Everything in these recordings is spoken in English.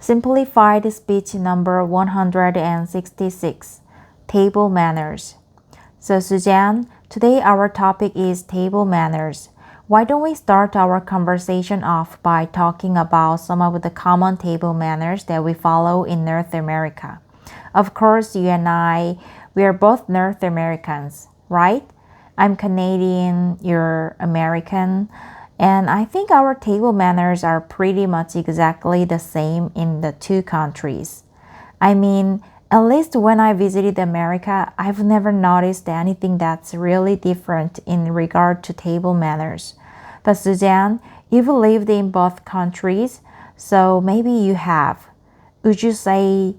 Simplified speech number 166, table manners. So Suzanne, today our topic is table manners. Why don't we start our conversation off by talking about some of the common table manners that we follow in North America? Of course, you and I, we are both North Americans, right? I'm Canadian, you're American. And I think our table manners are pretty much exactly the same in the two countries. I mean, at least when I visited America, I've never noticed anything that's really different in regard to table manners. But Suzanne, you've lived in both countries, so maybe you have. Would you say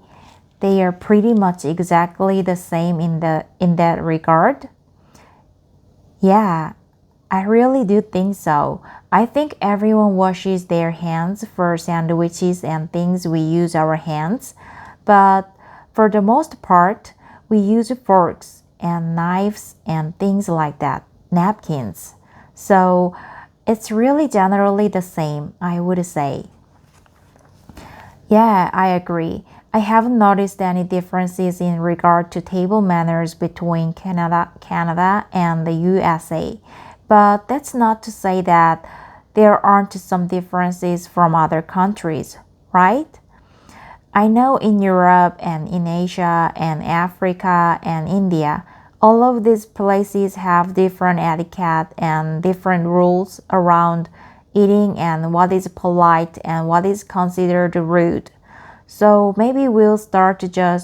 they are pretty much exactly the same in that regard? Yeah, I really do think so. I think everyone washes their hands for sandwiches and things we use our hands, but for the most part, we use forks and knives and things like that, napkins. So it's really generally the same, I would say. Yeah, I agree. I haven't noticed any differences in regard to table manners between Canada and the USA. But that's not to say that there aren't some differences from other countries, right? I know in Europe and in Asia and Africa and India, all of these places have different etiquette and different rules around eating and what is polite and what is considered rude. So maybe we'll start to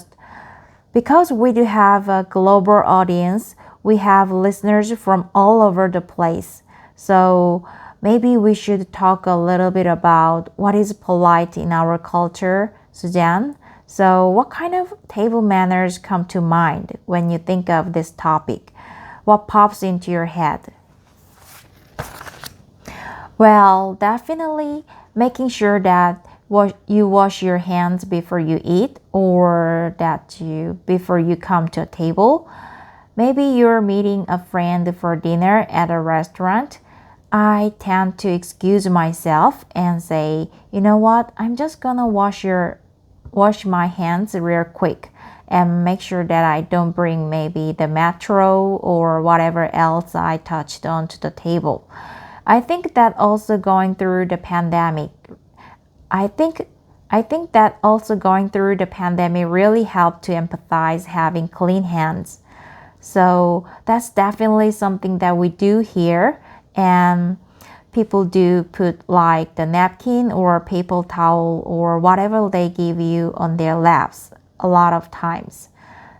because we do have a global audience, we have listeners from all over the place. So maybe we should talk a little bit about what is polite in our culture, Suzanne. So what kind of table manners come to mind when you think of this topic? What pops into your head? Well, definitely making sure that you wash your hands before you eat or before you come to a table. Maybe you're meeting a friend for dinner at a restaurant. I tend to excuse myself and say, you know what, I'm just gonna wash my hands real quick and make sure that I don't bring maybe the metro or whatever else I touched onto the table. I think that also going through the pandemic, I think that also going through the pandemic really helped to empathize having clean hands. So that's definitely something that we do here, and people do put like the napkin or paper towel or whatever they give you on their laps a lot of times.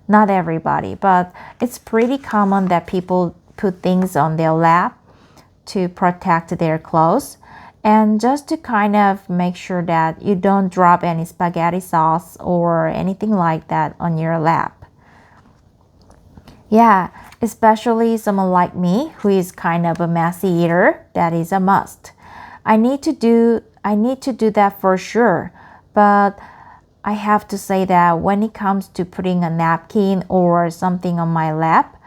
Not everybody, but it's pretty common that people put things on their lap to protect their clothes and just to kind of make sure that you don't drop any spaghetti sauce or anything like that on your lap. Yeah, especially someone like me who is kind of a messy eater, that is a must. I need to do that for sure, but I have to say that when it comes to putting a napkin or something on my lap,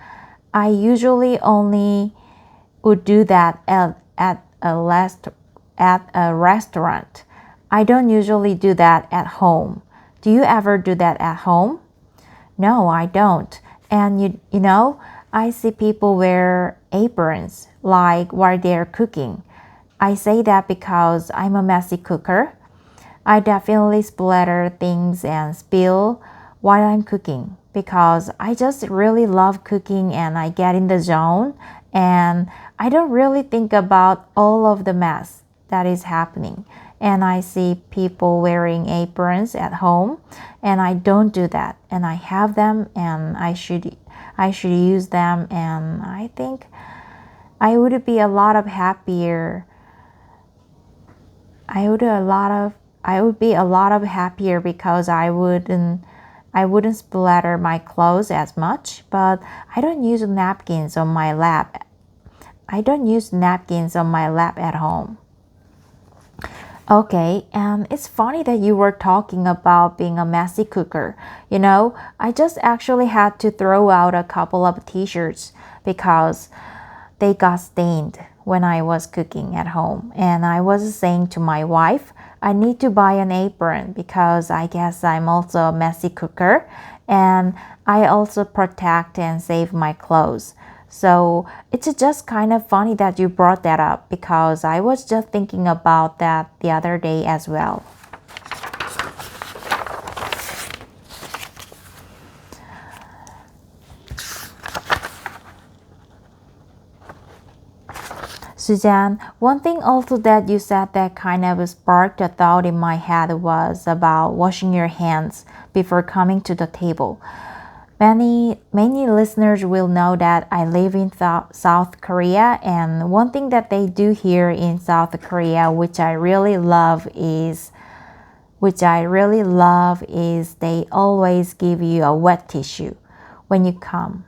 I usually only would do that at a restaurant. I don't usually do that at home. Do you ever do that at home? No, I don't. And you know, I see people wear aprons like while they're cooking. I say that because I'm a messy cooker. I definitely splatter things and spill while I'm cooking because I just really love cooking and I get in the zone and I don't really think about all of the mess that is happening. And I see people wearing aprons at home and I don't do that. And I have them and I should use them, and I think I would be a lot of happier. I would be a lot of happier because I wouldn't splatter my clothes as much, but I don't use napkins on my lap. I don't use napkins on my lap at home. Okay, and it's funny that you were talking about being a messy cooker. You know, I just actually had to throw out a couple of t-shirts because they got stained when I was cooking at home. And I was saying to my wife, I need to buy an apron because I guess I'm also a messy cooker, and I also protect and save my clothes. So it's just kind of funny that you brought that up because I was just thinking about that the other day as well. Suzanne, one thing also that you said that kind of sparked a thought in my head was about washing your hands before coming to the table. Many listeners will know that I live in South Korea, and one thing that they do here in South Korea, which I really love is they always give you a wet tissue when you come.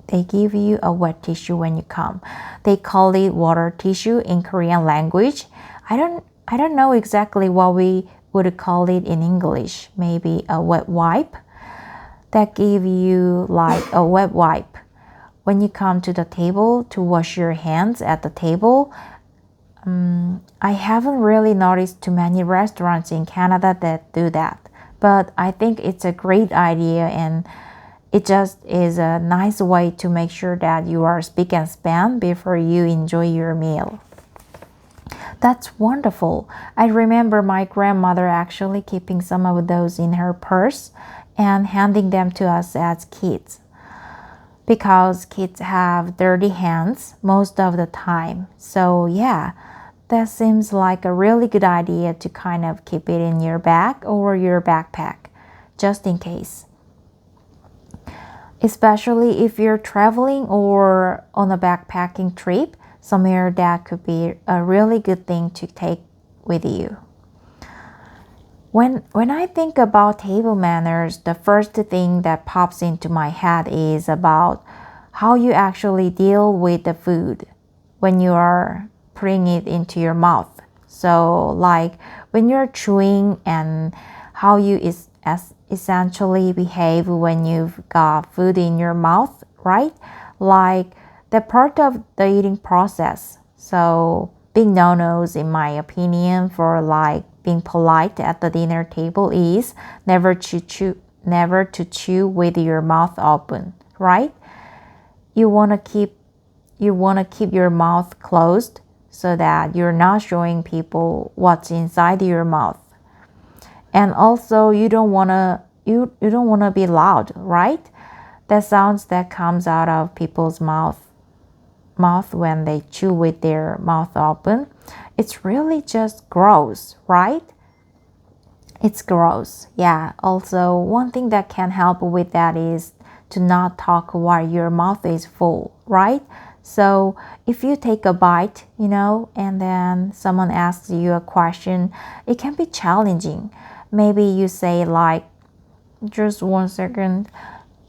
They give you a wet tissue when you come. They call it water tissue in Korean language. I don't know exactly what we would call it in English. Maybe a wet wipe. That give you like a wet wipe when you come to the table to wash your hands at the table. I haven't really noticed too many restaurants in Canada that do that, but I think it's a great idea, and it just is a nice way to make sure that you are spick and span before you enjoy your meal. That's wonderful. I remember my grandmother actually keeping some of those in her purse and handing them to us as kids, because kids have dirty hands most of the time. So yeah, that seems like a really good idea to kind of keep it in your bag or your backpack, just in case. Especially if you're traveling or on a backpacking trip somewhere, that could be a really good thing to take with you. When I think about table manners, the first thing that pops into my head is about how you actually deal with the food when you are putting it into your mouth. So like when you're chewing, and how you essentially behave when you've got food in your mouth, right? Like the part of the eating process. So big no-nos in my opinion for like being polite at the dinner table is never to chew with your mouth open, right? You want to keep your mouth closed so that you're not showing people what's inside your mouth. And also you don't want to be loud, right? The sounds that comes out of people's mouth when they chew with their mouth open, it's really just gross, right? It's gross. Yeah. Also, one thing that can help with that is to not talk while your mouth is full, right? So if you take a bite, and then someone asks you a question, it can be challenging. Maybe you say like, just 1 second,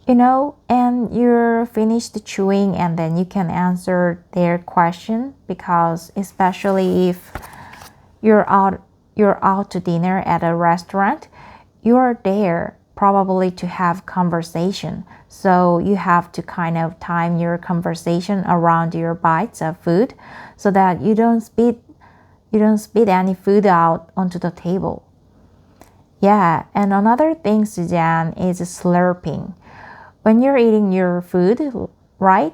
and you're finished chewing, and then you can answer their question, because especially if you're out to dinner at a restaurant, you're there probably to have conversation. So you have to kind of time your conversation around your bites of food so that you don't spit any food out onto the table. Yeah, and another thing, Suzanne, is slurping. When you're eating your food, right?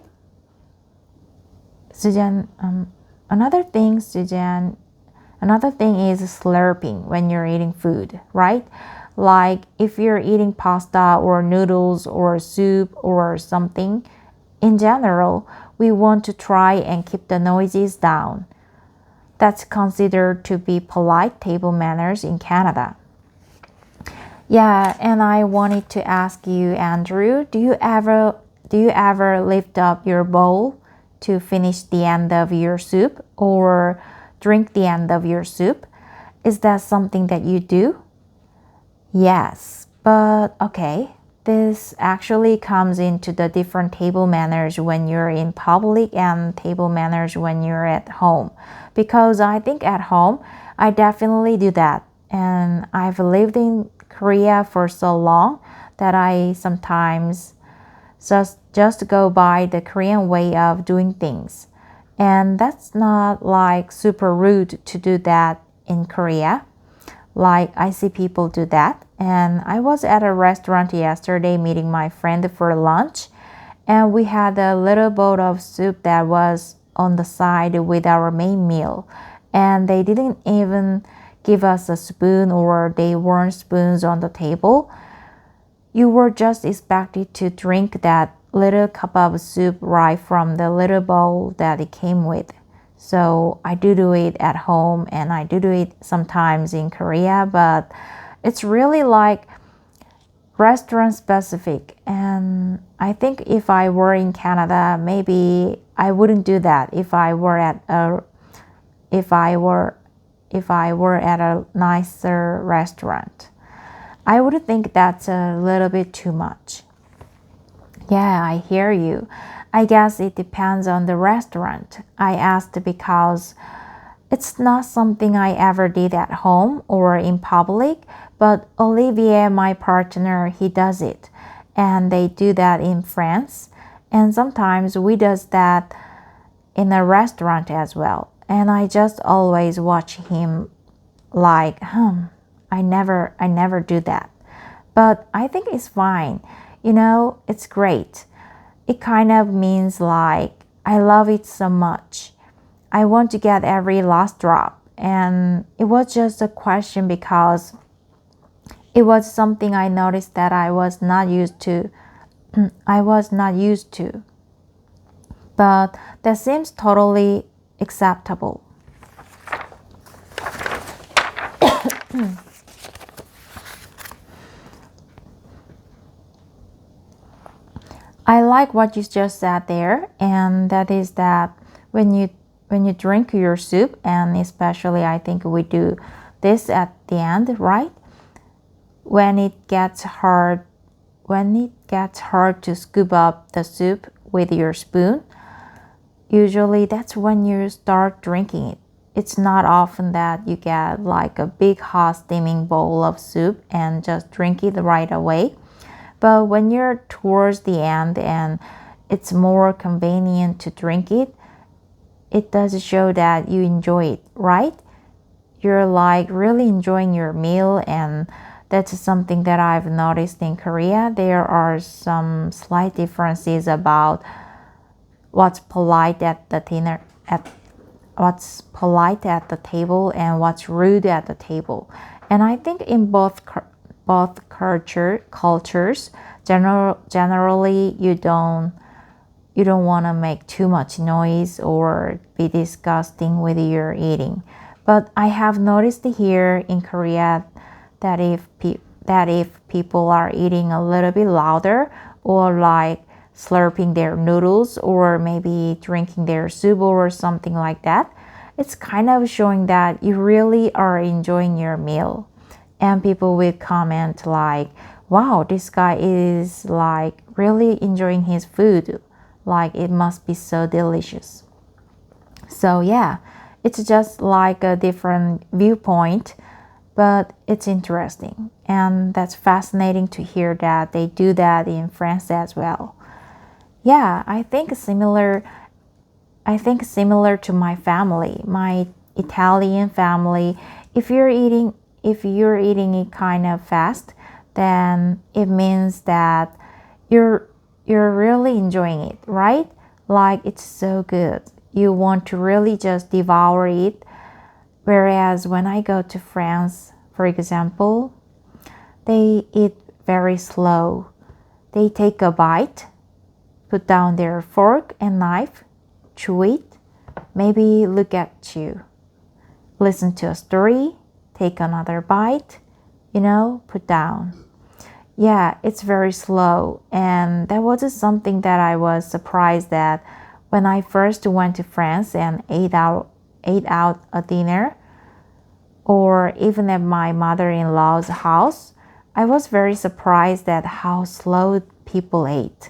Suzanne, another thing is slurping when you're eating food, right? Like if you're eating pasta or noodles or soup or something, in general, we want to try and keep the noises down. That's considered to be polite table manners in Canada. Yeah, and I wanted to ask you, Andrew, do you ever lift up your bowl to finish the end of your soup or drink the end of your soup? Is that something that you do? Yes, but okay. This actually comes into the different table manners when you're in public and table manners when you're at home. Because I think at home, I definitely do that. And I've lived in Korea for so long that I sometimes just go by the Korean way of doing things. And that's not like super rude to do that in Korea. Like I see people do that. And I was at a restaurant yesterday meeting my friend for lunch. And we had a little bowl of soup that was on the side with our main meal. And they didn't even give us a spoon, or they weren't spoons on the table. You were just expected to drink that little cup of soup right from the little bowl that it came with. So I do it at home, and I do it sometimes in Korea, but it's really like restaurant specific. And I think if I were in Canada, maybe I wouldn't do that if I were at a nicer restaurant. I would think that's a little bit too much. Yeah, I hear you. I guess it depends on the restaurant. I asked because it's not something I ever did at home or in public, but Olivier, my partner, he does it. And they do that in France. And sometimes we does that in a restaurant as well. And I just always watch him like, I never do that. But I think it's fine. It's great. It kind of means like, I love it so much. I want to get every last drop. And it was just a question because it was something I noticed that I was not used to. But that seems totally acceptable. I like what you just said there, and that is that when you drink your soup, and especially I think we do this at the end, right? When it gets hard to scoop up the soup with your spoon, usually that's when you start drinking it. It's not often that you get like a big hot steaming bowl of soup and just drink it right away. But when you're towards the end and it's more convenient to drink it, it does show that you enjoy it, right? You're like really enjoying your meal, and that's something that I've noticed in Korea. There are some slight differences about what's polite at the table and what's rude at the table. And I think in both cultures, generally you don't want to make too much noise or be disgusting with your eating. But I have noticed here in Korea that if people are eating a little bit louder, or like slurping their noodles, or maybe drinking their soup or something like that, it's kind of showing that you really are enjoying your meal. And people will comment like, wow, this guy is like really enjoying his food, like it must be so delicious. So yeah, it's just like a different viewpoint, but it's interesting, and that's fascinating to hear that they do that in France as well. Yeah, I think similar to my family, my Italian family. If you're eating it kind of fast, then it means that you're really enjoying it, right? Like it's so good. You want to really just devour it. Whereas when I go to France, for example, they eat very slow. They take a bite, put down their fork and knife, chew it, maybe look at you, listen to a story, take another bite, put down. Yeah, it's very slow. And that was something that I was surprised that when I first went to France and ate out a dinner, or even at my mother-in-law's house, I was very surprised at how slow people ate.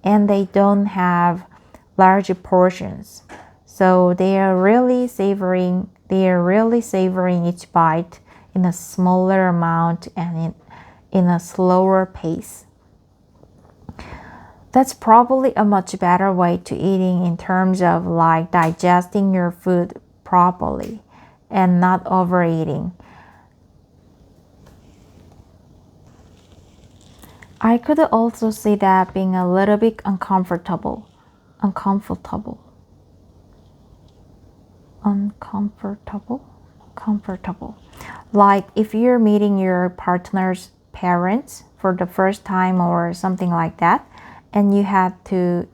And they don't have large portions. So they are really savoring each bite in a smaller amount and in a slower pace. That's probably a much better way to eating in terms of like digesting your food properly. and not overeating. I could also see that being a little bit uncomfortable. Uncomfortable. Like if you're meeting your partner's parents for the first time or something like that, and you had to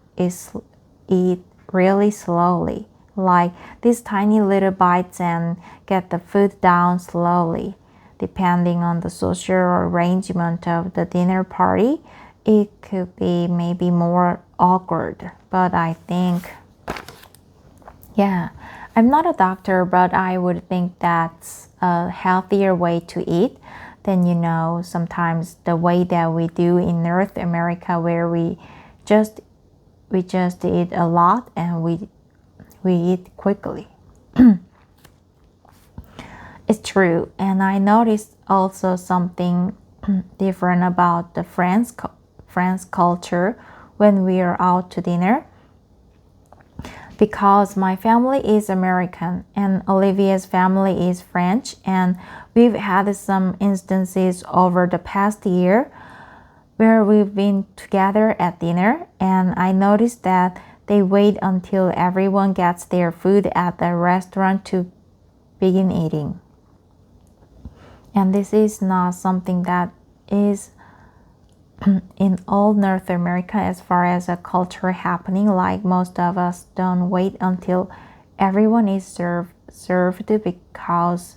eat really slowly, like these tiny little bites, and get the food down slowly. Depending on the social arrangement of the dinner party, it could be maybe more awkward. But I think, yeah, I'm not a doctor, but I would think that's a healthier way to eat than, sometimes the way that we do in North America, where we just eat a lot and we eat quickly. It's true, and I noticed also something different about the France culture when we are out to dinner. Because my family is American and Olivia's family is French, and we've had some instances over the past year where we've been together at dinner, and I noticed that they wait until everyone gets their food at the restaurant to begin eating. And this is not something that is in all North America as far as a culture happening. Like most of us don't wait until everyone is served because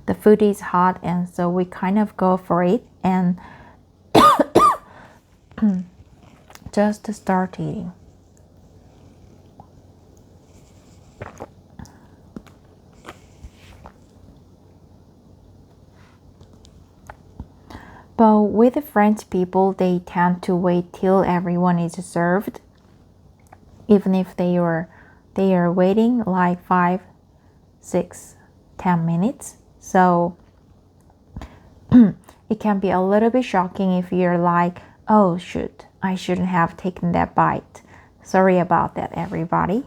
the food is hot, and so we kind of go for it and just to start eating. But with the French people, they tend to wait till everyone is served, even if they are waiting like 5, 6, 10 minutes. So it can be a little bit shocking if you're like, oh shoot, I shouldn't have taken that bite. Sorry about that, everybody.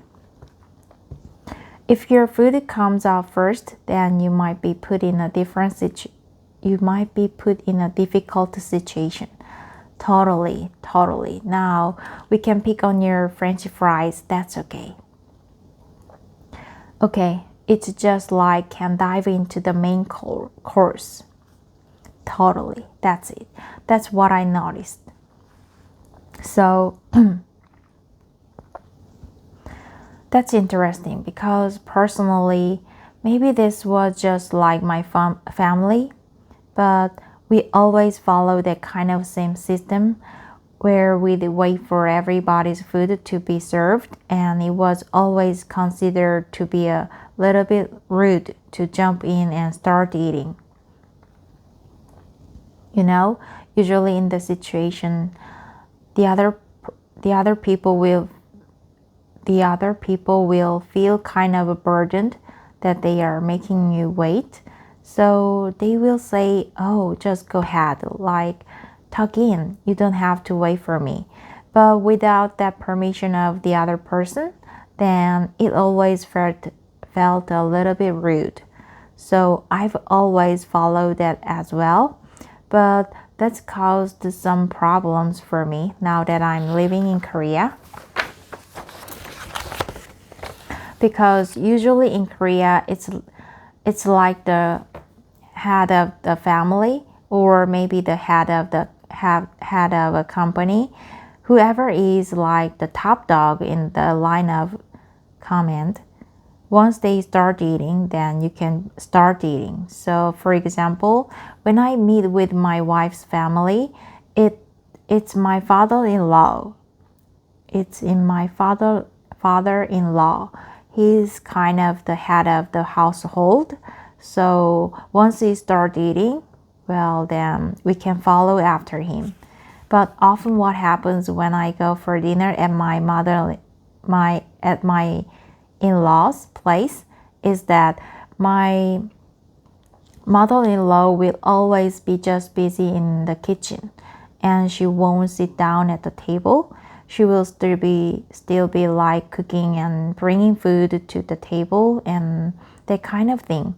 If your food comes out first, then you might be put in a difficult situation. Totally. Now, we can pick on your French fries. That's okay. Okay, it's just like can dive into the main course. Totally, that's it. That's what I noticed. So, that's interesting because personally, maybe this was just like my family, but we always follow that kind of same system where we wait for everybody's food to be served, and it was always considered to be a little bit rude to jump in and start eating. Usually in the situation, the other people will feel kind of burdened that they are making you wait. So they will say, oh, just go ahead, like tuck in, you don't have to wait for me. But without that permission of the other person, then it always felt a little bit rude. So I've always followed that as well. But that's caused some problems for me now that I'm living in Korea. Because usually in Korea, it's like the head of the family, or maybe the head of a company, whoever is like the top dog in the line of command. Once they start eating, then you can start eating. So for example, when I meet with my wife's family, it's my father-in-law. It's in my father-in-law. He's kind of the head of the household. So once he starts eating, well, then we can follow after him. But often what happens when I go for dinner at my in-laws' place is that my mother-in-law will always be just busy in the kitchen, and she won't sit down at the table. She will still be like cooking and bringing food to the table and that kind of thing.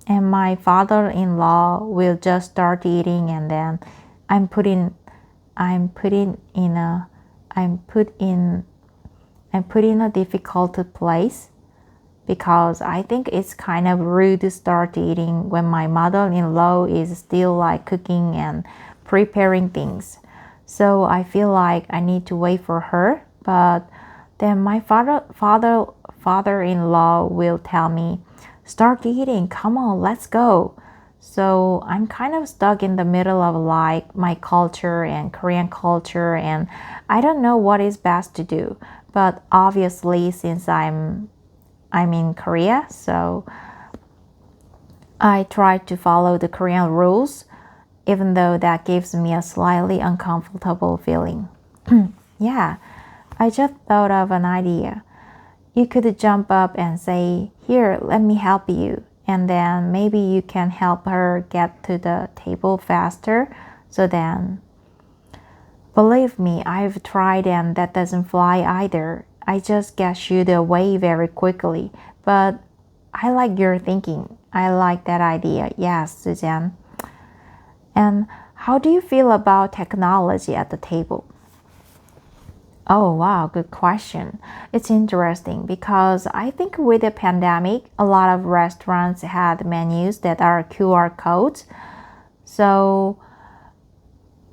And my father-in-law will just start eating, and then I'm put in a difficult place, because I think it's kind of rude to start eating when my mother-in-law is still like cooking and preparing things. So I feel like I need to wait for her. But then my father-in-law will tell me, start eating, come on, let's go. So I'm kind of stuck in the middle of like my culture and Korean culture, and I don't know what is best to do. But obviously, since I'm in Korea, so I try to follow the Korean rules, even though that gives me a slightly uncomfortable feeling. Yeah, I just thought of an idea. You could jump up and say, here, let me help you. And then maybe you can help her get to the table faster. So then, believe me, I've tried and that doesn't fly either. I just get shooed away very quickly. But I like your thinking. I like that idea. Yes, Suzanne. And how do you feel about technology at the table? Oh, wow, good question. It's interesting because I think with the pandemic, a lot of restaurants had menus that are QR codes. So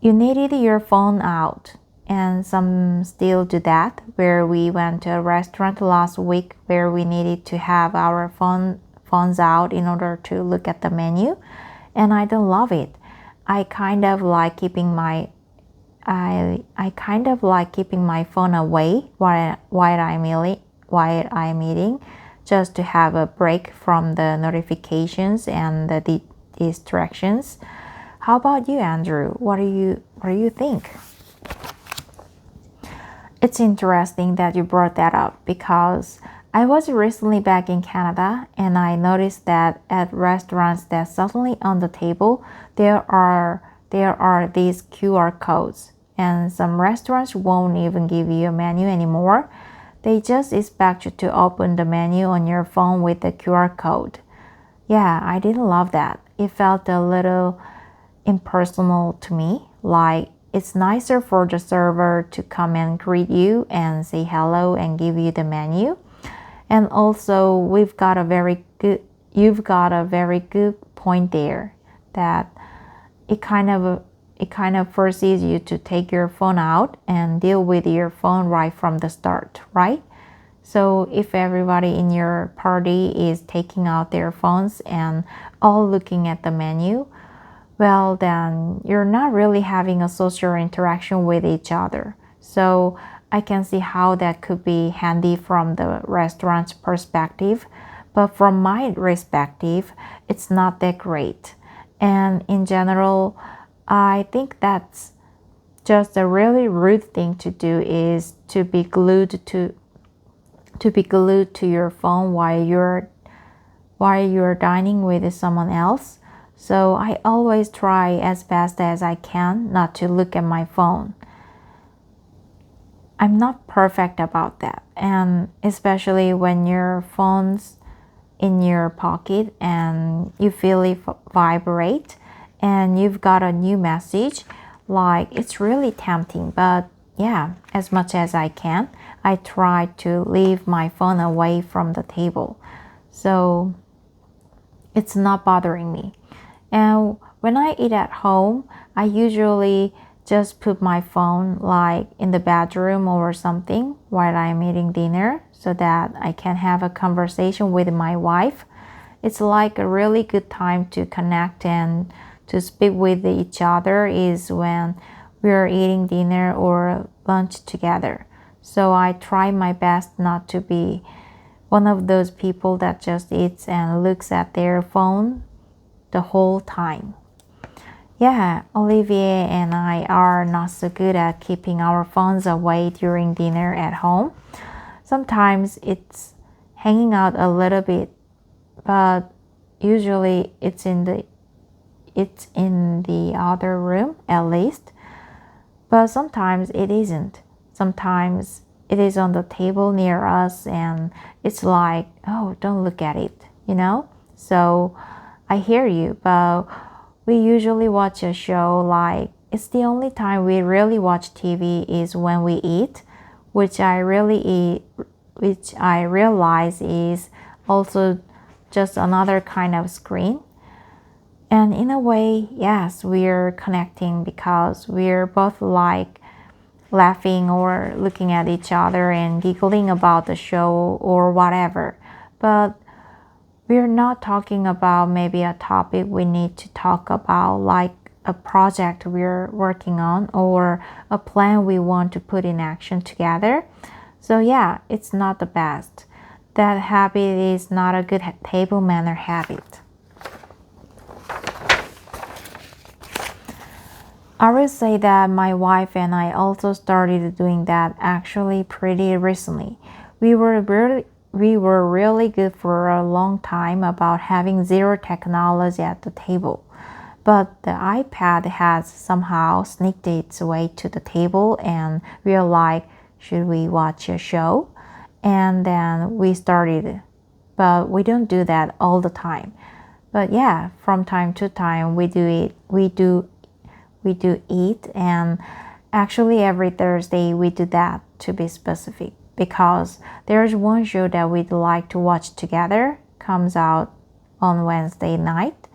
you needed your phone out, and some still do that. Where we went to a restaurant last week where we needed to have our phones out in order to look at the menu, and I don't love it. I kind of like keeping my phone away while I'm eating, just to have a break from the notifications and the distractions. How about you, Andrew? What do you think? It's interesting that you brought that up, because I was recently back in Canada, and I noticed that at restaurants that suddenly on the table there are these QR codes, and some restaurants won't even give you a menu anymore. They just expect you to open the menu on your phone with the QR code. Yeah, I didn't love that. It felt a little impersonal to me. Like, it's nicer for the server to come and greet you and say hello and give you the menu. And also, you've got a very good point there, that it kind of forces you to take your phone out and deal with your phone right from the start, right? So if everybody in your party is taking out their phones and all looking at the menu, well, then you're not really having a social interaction with each other. So I can see how that could be handy from the restaurant's perspective, but from my perspective, it's not that great. And in general, I think that's just a really rude thing to do, is to be glued to your phone while you're dining with someone else. So I always try as best as I can not to look at my phone. I'm not perfect about that, and especially when your phone's in your pocket and you feel it vibrate and you've got a new message, like, it's really tempting. But yeah, as much as I can, I try to leave my phone away from the table, so it's not bothering me. And when I eat at home, I usually just put my phone like in the bedroom or something while I'm eating dinner, so that I can have a conversation with my wife. It's like a really good time to connect and to speak with each other is when we're eating dinner or lunch together. So I try my best not to be one of those people that just eats and looks at their phone the whole time. Yeah, Olivier and I are not so good at keeping our phones away during dinner at home. Sometimes it's hanging out a little bit, but usually it's in the other room at least. But sometimes it isn't. Sometimes it is on the table near us, and it's like, oh, don't look at it. you know? So I hear you, but we usually watch a show like it's the only time we really watch TV is when we eat, which I realize is also just another kind of screen. And in a way, yes, we're connecting because we're both like laughing or looking at each other and giggling about the show or whatever. But we're not talking about maybe a topic we need to talk about, like a project we're working on or a plan we want to put in action together. So yeah, it's not the best. That habit is not a good table manner habit. I will say that my wife and I also started doing that actually pretty recently. We were really good for a long time about having zero technology at the table. But the iPad has somehow sneaked its way to the table and we were like, should we watch a show? And then we started. But we don't do that all the time. But yeah, from time to time we do it. We do eat, and actually every Thursday we do that, to be specific, because there's one show that we'd like to watch together, comes out on Wednesday night,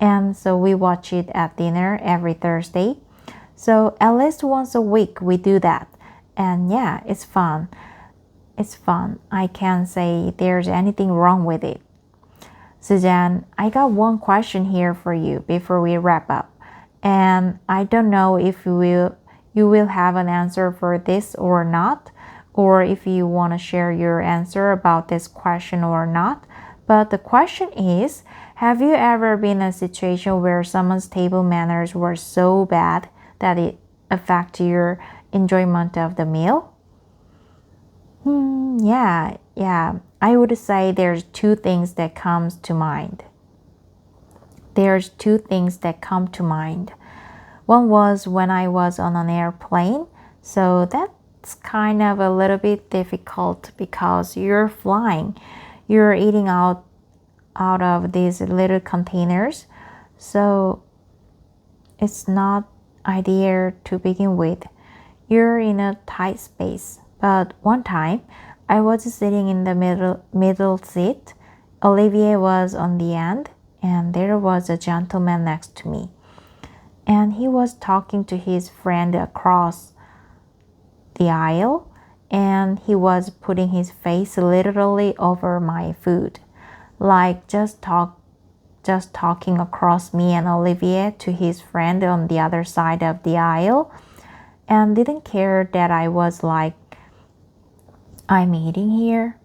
and so we watch it at dinner every Thursday. So at least once a week we do that, and yeah, it's fun. I can't say there's anything wrong with it. Suzanne, I got one question here for you before we wrap up. And I don't know if you will have an answer for this or not, or if you want to share your answer about this question or not. But the question is, have you ever been in a situation where someone's table manners were so bad that it affected your enjoyment of the meal? Yeah. I would say there's two things that comes to mind. There's two things that come to mind. One was when I was on an airplane, so that's kind of a little bit difficult because you're flying. You're eating out of these little containers, so it's not ideal to begin with. You're in a tight space. But one time, I was sitting in the middle seat. Olivier was on the end, and there was a gentleman next to me. And he was talking to his friend across the aisle, and he was putting his face literally over my food, like just talking across me and Olivier to his friend on the other side of the aisle, and didn't care that I was like, I'm eating here.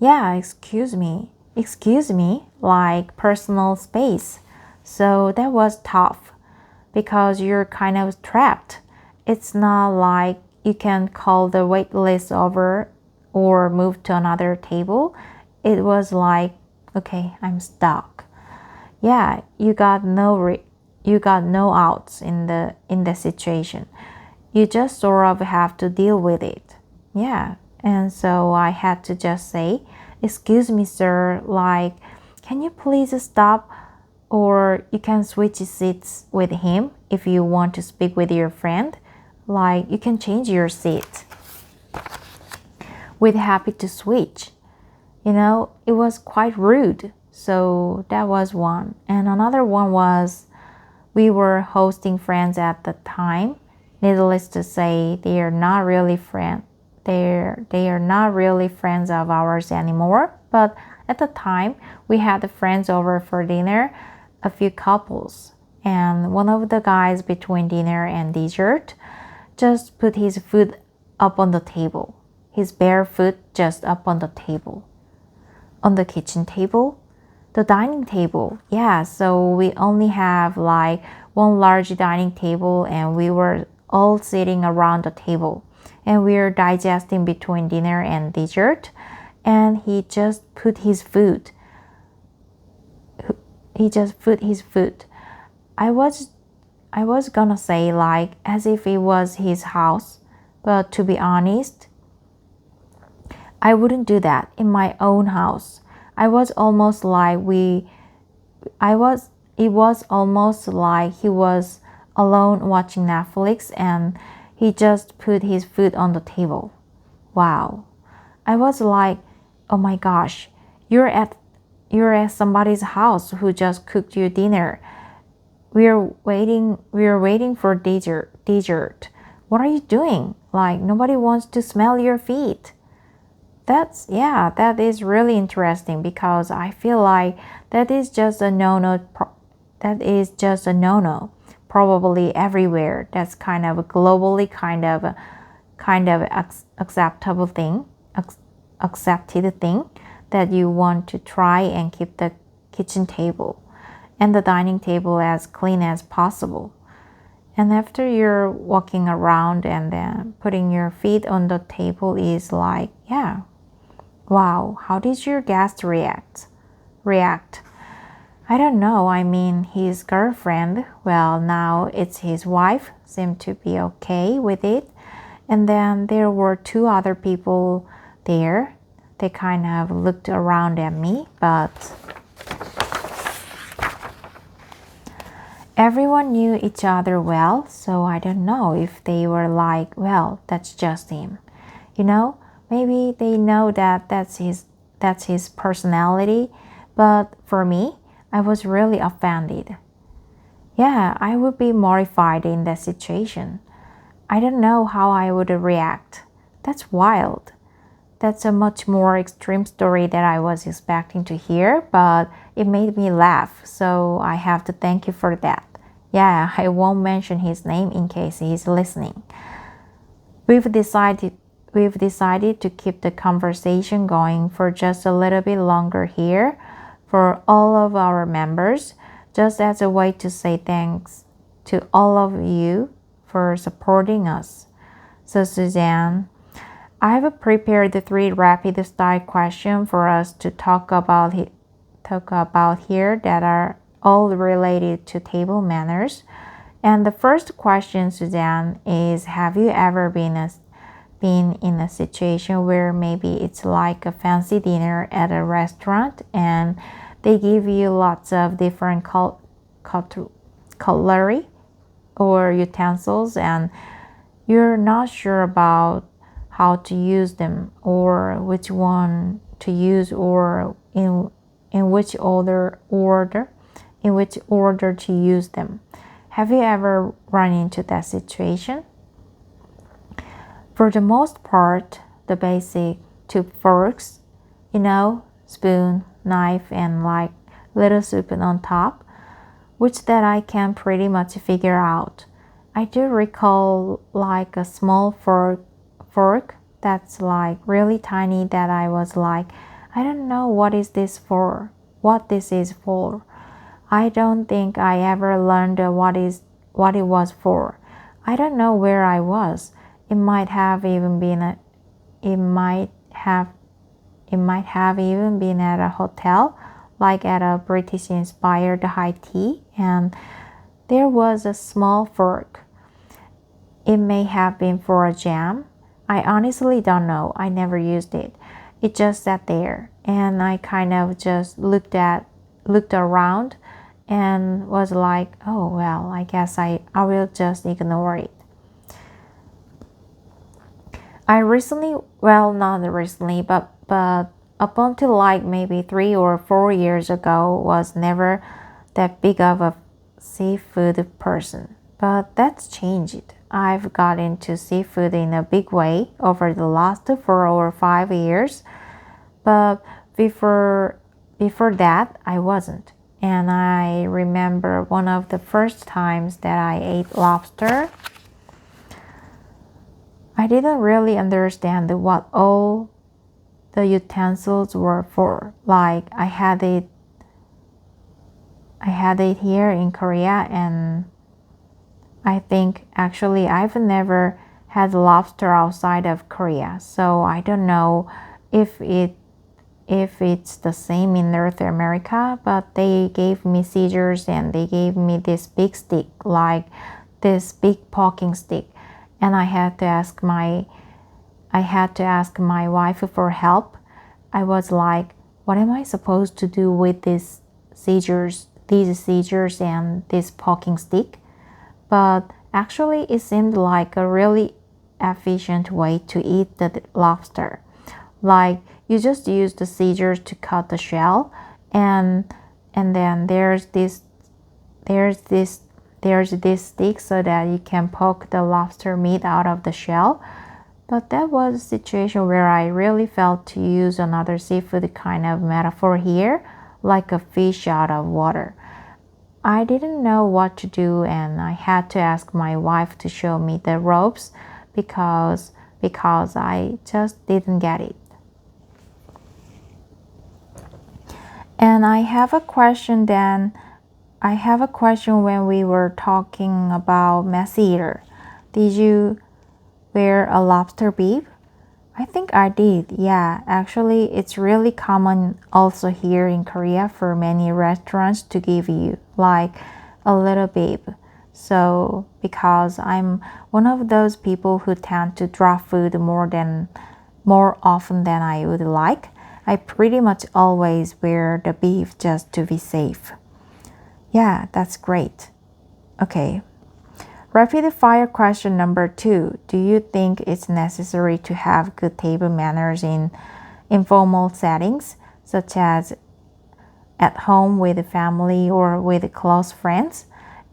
Yeah, excuse me, like personal space. So that was tough because you're kind of trapped. It's not like you can call the wait list over or move to another table. It was like, okay, I'm stuck. Yeah, you got no outs in the situation. You just sort of have to deal with it. Yeah, and so I had to just say, excuse me, sir, like, can you please stop? Or you can switch seats with him if you want to speak with your friend. Like, you can change your seat. We're happy to switch. It was quite rude. So that was one. And another one was, we were hosting friends at the time. Needless to say, they are not really friends of ours anymore. But at the time, we had friends over for dinner, a few couples. And one of the guys between dinner and dessert just put his foot up on the table. His bare foot just up on the table. On the kitchen table? The dining table. Yeah, so we only have like one large dining table and we were all sitting around the table. And we were digesting between dinner and dessert. And he just put his foot. I was gonna say like as if it was his house. But to be honest, I wouldn't do that in my own house. It was almost like he was alone watching Netflix and he just put his foot on the table. Wow. I was like, oh my gosh, you're at somebody's house who just cooked you dinner. We're waiting for dessert. What are you doing? Like, nobody wants to smell your feet. That is really interesting because I feel like that is just a no-no. Probably everywhere. That's kind of a globally kind of acceptable thing, accepted thing that you want to try and keep the kitchen table and the dining table as clean as possible. And after you're walking around and then putting your feet on the table is like, yeah, wow, how did your guest react? I don't know. I mean, his girlfriend, well, now it's his wife, seemed to be okay with it. And then there were two other people there. They kind of looked around at me, but everyone knew each other well, so I don't know if they were like, well, that's just him. You know, maybe they know that that's his personality, but for me, I was really offended. Yeah, I would be mortified in that situation. I don't know how I would react. That's wild. That's a much more extreme story that I was expecting to hear, but it made me laugh, so I have to thank you for that. Yeah, I won't mention his name in case he's listening. We've decided to keep the conversation going for just a little bit longer here for all of our members, just as a way to say thanks to all of you for supporting us. So Suzanne, I have prepared the 3 rapid style questions for us to talk about here that are all related to table manners. And the first question, Suzanne, is have you ever been in a situation where maybe it's like a fancy dinner at a restaurant and they give you lots of different cutlery or utensils and you're not sure about how to use them or which one to use or in which order to use them. Have you ever run into that situation? For the most part, the basic 2 forks, spoon, knife, and like little spoon on top, which that I can pretty much figure out. I do recall like a small fork that's like really tiny that I was like, I don't know what this is for. I don't think I ever learned what it was for. I don't know where I was. It might have even been at a hotel, like at a British-inspired high tea, and there was a small fork. It may have been for a jam. I honestly don't know. I never used it. It just sat there, and I kind of just looked around and was like, oh well, I guess I will just ignore it. Not recently, but up until like maybe 3 or 4 years ago was never that big of a seafood person. But that's changed. I've got into seafood in a big way over the last 4 or 5 years. But before that, I wasn't. And I remember one of the first times that I ate lobster, I didn't really understand what all the utensils were for. Like I had it here in Korea, and I think actually I've never had lobster outside of Korea, so I don't know if it's the same in North America, but they gave me scissors and they gave me this big stick, like this big poking stick, and I had to ask my wife for help. I was like, what am I supposed to do with these scissors and this poking stick? But actually it seemed like a really efficient way to eat the lobster. Like you just use the scissors to cut the shell, and then there's this stick so that you can poke the lobster meat out of the shell. But that was a situation where I really felt to use another seafood kind of metaphor here, like a fish out of water. I didn't know what to do, and I had to ask my wife to show me the ropes because I just didn't get it. And I have a question when we were talking about messy eater. Did you wear a lobster bib? I think I did, yeah. Actually, it's really common also here in Korea for many restaurants to give you like a little bib. So, because I'm one of those people who tend to drop food more often than I would like, I pretty much always wear the bib just to be safe. Yeah, that's great. Okay. Rapid fire question number 2. Do you think it's necessary to have good table manners in informal settings, such as at home with the family or with close friends?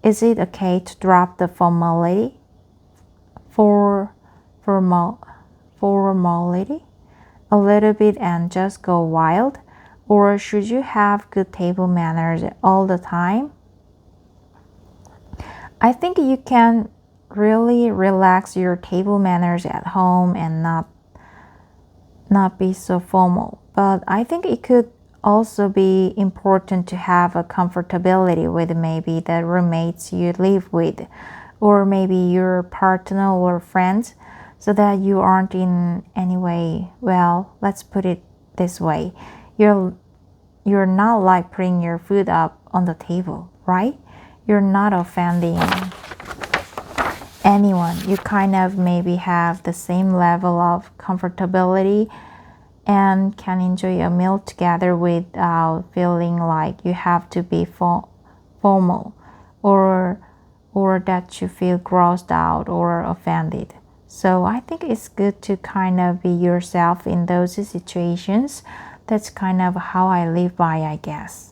Is it okay to drop the formality a little bit and just go wild? Or should you have good table manners all the time? I think you can really relax your table manners at home and not be so formal. But I think it could also be important to have a comfortability with maybe the roommates you live with, or maybe your partner or friends, so that you aren't in any way, well, let's put it this way, you're not like putting your food up on the table, right? You're not offending anyone. You kind of maybe have the same level of comfortability and can enjoy a meal together without feeling like you have to be formal or that you feel grossed out or offended. So I think it's good to kind of be yourself in those situations. That's kind of how I live by, I guess.